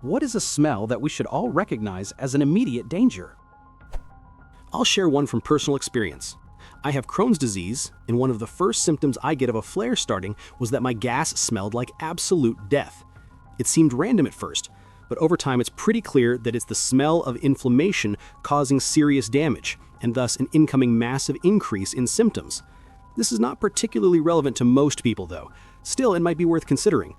What is a smell that we should all recognize as an immediate danger? I'll share one from personal experience. I have Crohn's disease, and one of the first symptoms I get of a flare starting was that my gas smelled like absolute death. It seemed random at first, but over time it's pretty clear that it's the smell of inflammation causing serious damage, and thus an incoming massive increase in symptoms. This is not particularly relevant to most people though. Still, it might be worth considering.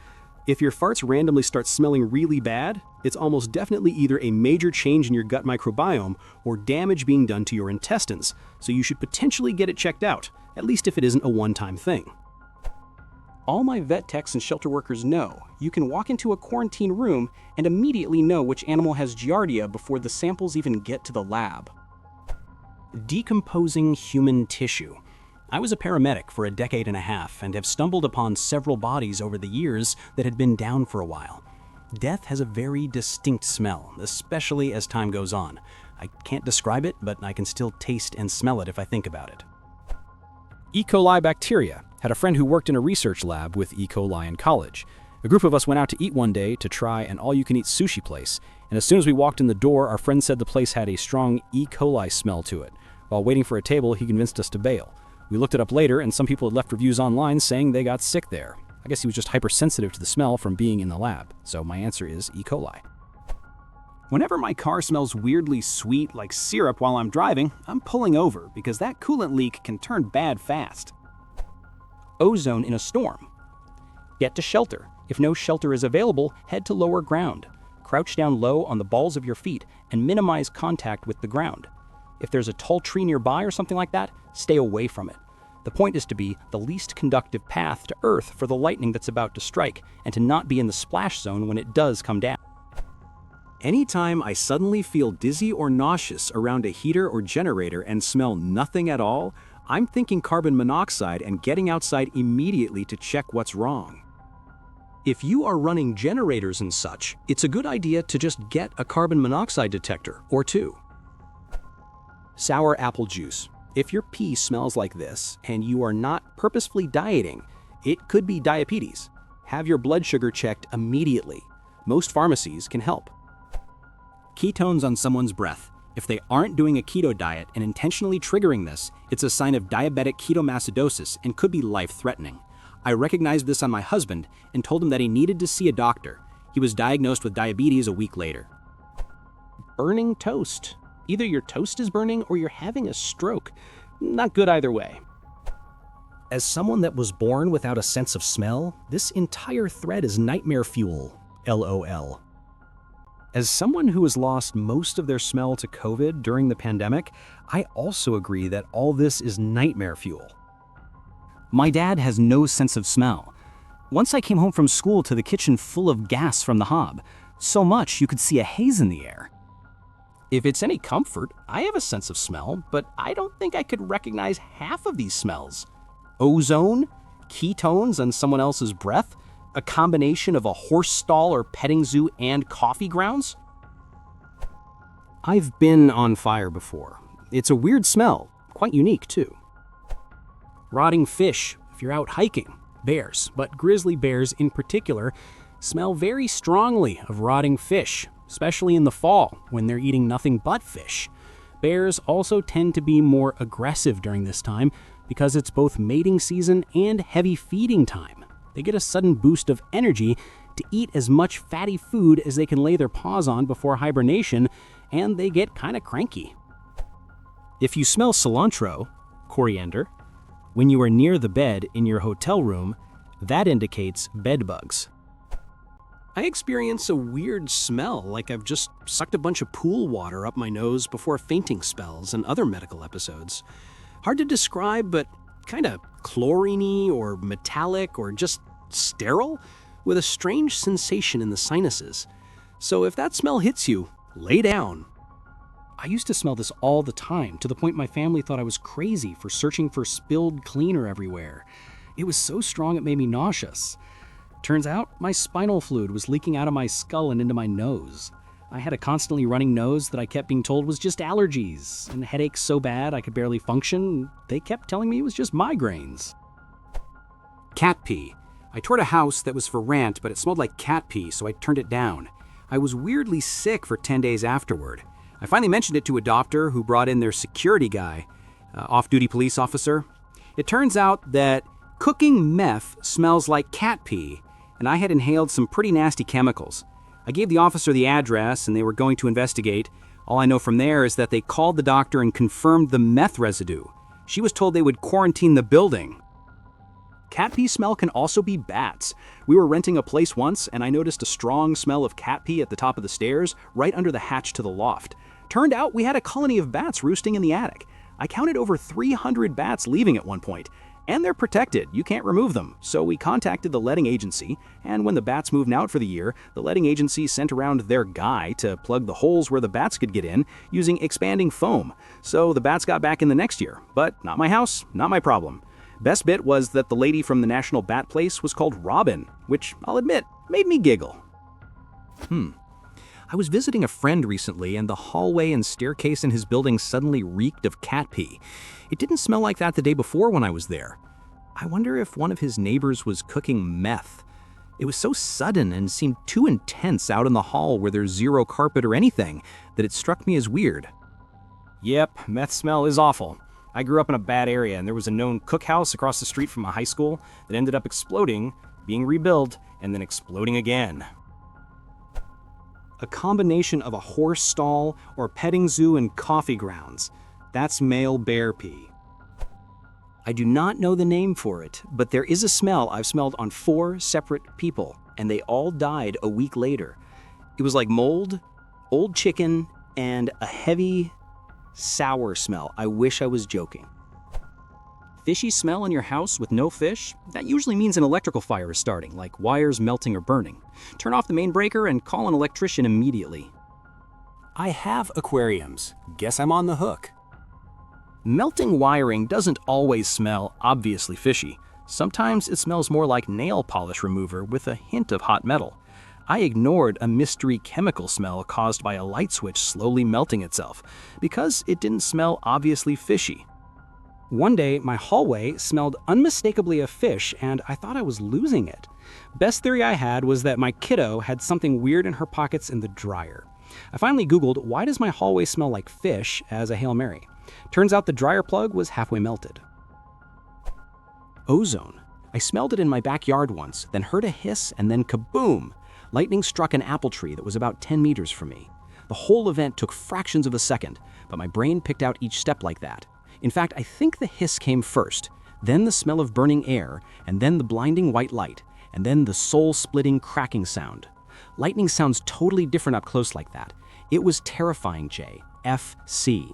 If your farts randomly start smelling really bad, it's almost definitely either a major change in your gut microbiome or damage being done to your intestines, so you should potentially get it checked out, at least if it isn't a one-time thing. All my vet techs and shelter workers know you can walk into a quarantine room and immediately know which animal has Giardia before the samples even get to the lab. Decomposing human tissue. I was a paramedic for a decade and a half and have stumbled upon several bodies over the years that had been down for a while. Death has a very distinct smell, especially as time goes on. I can't describe it, but I can still taste and smell it if I think about it. E. coli bacteria. Had a friend who worked in a research lab with E. coli in college. A group of us went out to eat one day to try an all-you-can-eat sushi place, and as soon as we walked in the door, our friend said the place had a strong E. coli smell to it. While waiting for a table, he convinced us to bail. We looked it up later, and some people had left reviews online saying they got sick there. I guess he was just hypersensitive to the smell from being in the lab, so my answer is E. coli. Whenever my car smells weirdly sweet like syrup while I'm driving, I'm pulling over because that coolant leak can turn bad fast. Ozone in a storm. Get to shelter. If no shelter is available, head to lower ground. Crouch down low on the balls of your feet and minimize contact with the ground. If there's a tall tree nearby or something like that, stay away from it. The point is to be the least conductive path to Earth for the lightning that's about to strike, and to not be in the splash zone when it does come down. Anytime I suddenly feel dizzy or nauseous around a heater or generator and smell nothing at all, I'm thinking carbon monoxide and getting outside immediately to check what's wrong. If you are running generators and such, it's a good idea to just get a carbon monoxide detector or two. Sour apple juice. If your pee smells like this and you are not purposefully dieting, it could be diabetes. Have your blood sugar checked immediately. Most pharmacies can help. Ketones on someone's breath. If they aren't doing a keto diet and intentionally triggering this, it's a sign of diabetic ketoacidosis and could be life-threatening. I recognized this on my husband and told him that he needed to see a doctor. He was diagnosed with diabetes a week later. Burning toast. Either your toast is burning or you're having a stroke. Not good either way. As someone that was born without a sense of smell, this entire thread is nightmare fuel. LOL. As someone who has lost most of their smell to COVID during the pandemic, I also agree that all this is nightmare fuel. My dad has no sense of smell. Once I came home from school to the kitchen full of gas from the hob, so much you could see a haze in the air. If it's any comfort, I have a sense of smell, but I don't think I could recognize half of these smells. Ozone, ketones on someone else's breath, a combination of a horse stall or petting zoo and coffee grounds? I've been on fire before. It's a weird smell, quite unique too. Rotting fish, if you're out hiking. Bears, but grizzly bears in particular, smell very strongly of rotting fish, especially in the fall when they're eating nothing but fish. Bears also tend to be more aggressive during this time because it's both mating season and heavy feeding time. They get a sudden boost of energy to eat as much fatty food as they can lay their paws on before hibernation, and they get kind of cranky. If you smell cilantro, coriander, when you are near the bed in your hotel room, that indicates bed bugs. I experience a weird smell, like I've just sucked a bunch of pool water up my nose before fainting spells and other medical episodes. Hard to describe, but kind of chlorine-y or metallic or just sterile, with a strange sensation in the sinuses. So if that smell hits you, lay down. I used to smell this all the time, to the point my family thought I was crazy for searching for spilled cleaner everywhere. It was so strong it made me nauseous. Turns out, my spinal fluid was leaking out of my skull and into my nose. I had a constantly running nose that I kept being told was just allergies, and headaches so bad I could barely function, they kept telling me it was just migraines. Cat pee. I toured a house that was for rent, but it smelled like cat pee, so I turned it down. I was weirdly sick for 10 days afterward. I finally mentioned it to a doctor who brought in their security guy, off-duty police officer. It turns out that cooking meth smells like cat pee, and I had inhaled some pretty nasty chemicals. I gave the officer the address, and they were going to investigate. All I know from there is that they called the doctor and confirmed the meth residue. She was told they would quarantine the building. Cat pee smell can also be bats. We were renting a place once, and I noticed a strong smell of cat pee at the top of the stairs, right under the hatch to the loft. Turned out we had a colony of bats roosting in the attic. I counted over 300 bats leaving at one point. And they're protected, you can't remove them. So we contacted the letting agency, and when the bats moved out for the year, the letting agency sent around their guy to plug the holes where the bats could get in using expanding foam. So the bats got back in the next year, but not my house, not my problem. Best bit was that the lady from the National Bat Place was called Robin, which I'll admit made me giggle. I was visiting a friend recently, and the hallway and staircase in his building suddenly reeked of cat pee. It didn't smell like that the day before when I was there. I wonder if one of his neighbors was cooking meth. It was so sudden and seemed too intense out in the hall where there's zero carpet or anything that it struck me as weird. Yep, meth smell is awful. I grew up in a bad area, and there was a known cookhouse across the street from a high school that ended up exploding, being rebuilt, and then exploding again. A combination of a horse stall or petting zoo and coffee grounds. That's male bear pee. I do not know the name for it, but there is a smell I've smelled on 4 separate people, and they all died a week later. It was like mold, old chicken, and a heavy, sour smell. I wish I was joking. Fishy smell in your house with no fish? That usually means an electrical fire is starting, like wires melting or burning. Turn off the main breaker and call an electrician immediately. I have aquariums. Guess I'm on the hook. Melting wiring doesn't always smell obviously fishy. Sometimes it smells more like nail polish remover with a hint of hot metal. I ignored a mystery chemical smell caused by a light switch slowly melting itself because it didn't smell obviously fishy. One day, my hallway smelled unmistakably of fish, and I thought I was losing it. Best theory I had was that my kiddo had something weird in her pockets in the dryer. I finally Googled, why does my hallway smell like fish, as a Hail Mary? Turns out the dryer plug was halfway melted. Ozone. I smelled it in my backyard once, then heard a hiss, and then kaboom! Lightning struck an apple tree that was about 10 meters from me. The whole event took fractions of a second, but my brain picked out each step like that. In fact, I think the hiss came first, then the smell of burning air, and then the blinding white light, and then the soul-splitting cracking sound. Lightning sounds totally different up close like that. It was terrifying, Jay. FC.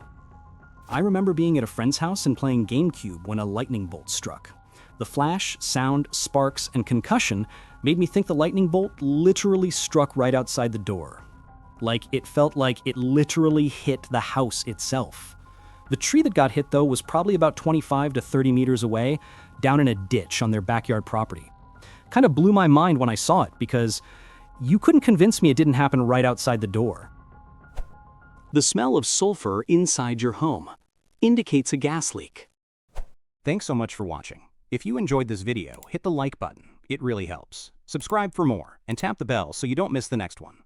I remember being at a friend's house and playing GameCube when a lightning bolt struck. The flash, sound, sparks, and concussion made me think the lightning bolt literally struck right outside the door. Like it felt like it literally hit the house itself. The tree that got hit, though, was probably about 25 to 30 meters away, down in a ditch on their backyard property. Kind of blew my mind when I saw it, because you couldn't convince me it didn't happen right outside the door. The smell of sulfur inside your home indicates a gas leak. Thanks so much for watching. If you enjoyed this video, hit the like button. It really helps. Subscribe for more, and tap the bell so you don't miss the next one.